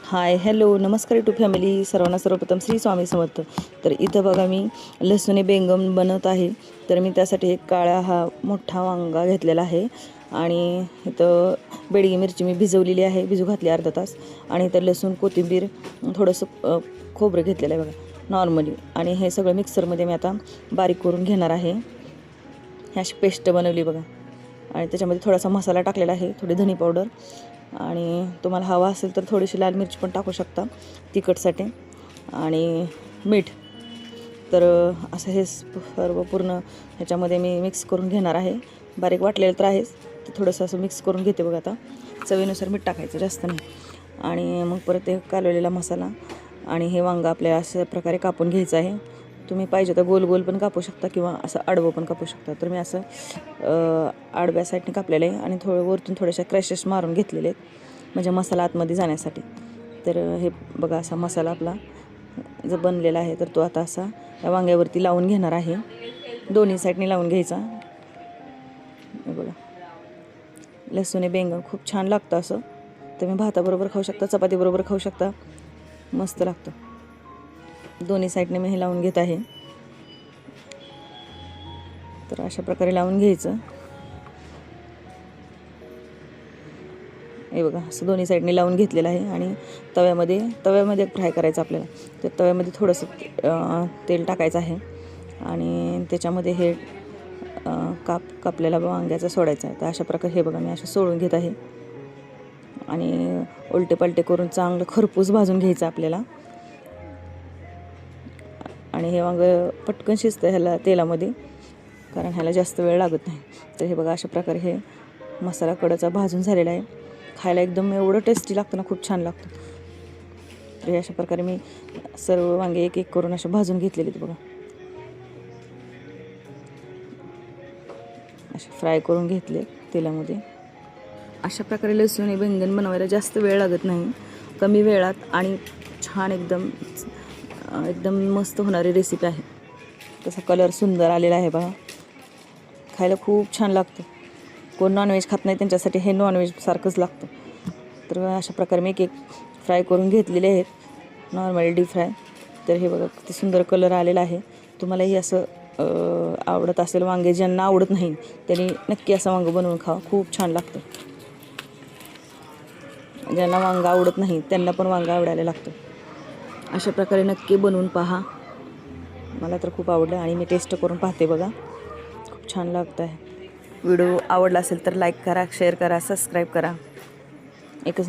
Hi hello नमस्कार to family, सर्वांना सर्वप्रथम श्री स्वामी समर्थ. तर इथं बघा मी लसूण बेंगन बनवत आहे. तर मी त्यासाठी एक काळा हा मोठा वांगा घेतलेला आहे आणि इथं बेडगी मिरची मी भिजवलेली आहे, भिजू घातली अर्धा तास. आणि इथं लसूण कोथिंबीर थोडंसं खोबरं घेतलेलं आहे बघा नॉर्मली. आणि हे सगळं मिक्सरमध्ये मी आता बारीक करून घेणार आहे. ही अशी पेस्ट बनवली बघा. आणि त्याच्यामध्ये थोडासा मसाला टाकलेला आहे, थोडी धनी पावडर, आणि तुम्हाला हवा असेल तर थोडीशी लाल मिरची पण टाकू शकता तिखटसाठी, आणि मीठ. तर असं हे सर्व पूर्ण ह्याच्यामध्ये मी मिक्स करून घेणार आहे. बारीक वाटलेलं तर आहेच, ते थोडंसं असं मिक्स करून घेते बघा. आता चवीनुसार मीठ टाकायचं, जास्त नाही. आणि मग परत ते कालवलेला मसाला आणि हे वांगा आपल्याला अशा प्रकारे कापून घ्यायचं आहे. तुम्ही पाहिजे तर गोल गोल पण कापू शकता किंवा असं आडवं पण कापू शकता. तर मी असं आडव्या साईडने कापलेलं आहे आणि वरतून थोड्याशा क्रॅशेस मारून घेतलेले आहेत, म्हणजे मसाला आतमध्ये जाण्यासाठी. तर हे बघा असा मसाला आपला जर बनलेला आहे, तर तो आता असा या वांग्यावरती लावून घेणार आहे. दोन्ही साईडने लावून घ्यायचा. बघा लसूण बेंगन खूप छान लागतं. असं तुम्ही भाताबरोबर खाऊ शकता, चपातीबरोबर खाऊ शकता, मस्त लागतं. दोन्ही साईडने मी हे लावून घेत आहे. तर अशा प्रकारे लावून घ्यायचं. हे बघा असं दोन्ही साईडने लावून घेतलेलं आहे. आणि तव्यामध्ये फ्राय करायचं आपल्याला. तर तव्यामध्ये थोडंसं तेल टाकायचं आहे आणि त्याच्यामध्ये हे कापलेला वांग्याचा सोडायचा आहे. तर अशा प्रकारे हे बघा मी असं सोडून घेत आहे आणि उलटे पलटे करून चांगलं खरपूस भाजून घ्यायचं आपल्याला. आणि हे वांगं पटकन शिजतं ह्याला तेलामध्ये, कारण ह्याला जास्त वेळ लागत नाही. तर हे बघा अशा प्रकारे हे मसाला कडचा भाजून झालेला आहे. खायला एकदम एवढं टेस्टी लागतं ना, खूप छान लागतं. तर हे अशा प्रकारे मी सर्व वांगे एक एक करून असे भाजून घेतलेले आहेत बघा. असे फ्राय करून घेतले तेलामध्ये. अशा प्रकारे लसूण बेंगन बनवायला जास्त वेळ लागत नाही, कमी वेळात आणि छान एकदम मस्त होणारी रेसिपी आहे. तसा कलर सुंदर आलेला आहे बघा. खायला खूप छान लागतं. कोण नॉनव्हेज खात नाही त्यांच्यासाठी हे नॉनव्हेज सारखंच लागतं. तर अशा प्रकारे मी एक फ्राय करून घेतलेले आहेत, नॉर्मली डीप फ्राय. तर हे बघा किती सुंदर कलर आलेला आहे. तुम्हालाही असं आवडत असेल वांगे, ज्यांना आवडत नाही त्यांनी नक्की असं वांगं बनवून खावा, खूप छान लागतं. ज्यांना वांगं आवडत नाही त्यांना पण वांगं आवडायला लागतं. अशा प्रकारे नक्की बनवून पहा. मला तर खूप आवडलं आणि मी टेस्ट करून पाहते बघा, खूप छान लागतं आहे. व्हिडिओ आवडला असेल तर लाईक करा, शेअर करा, सबस्क्राईब करा. एकच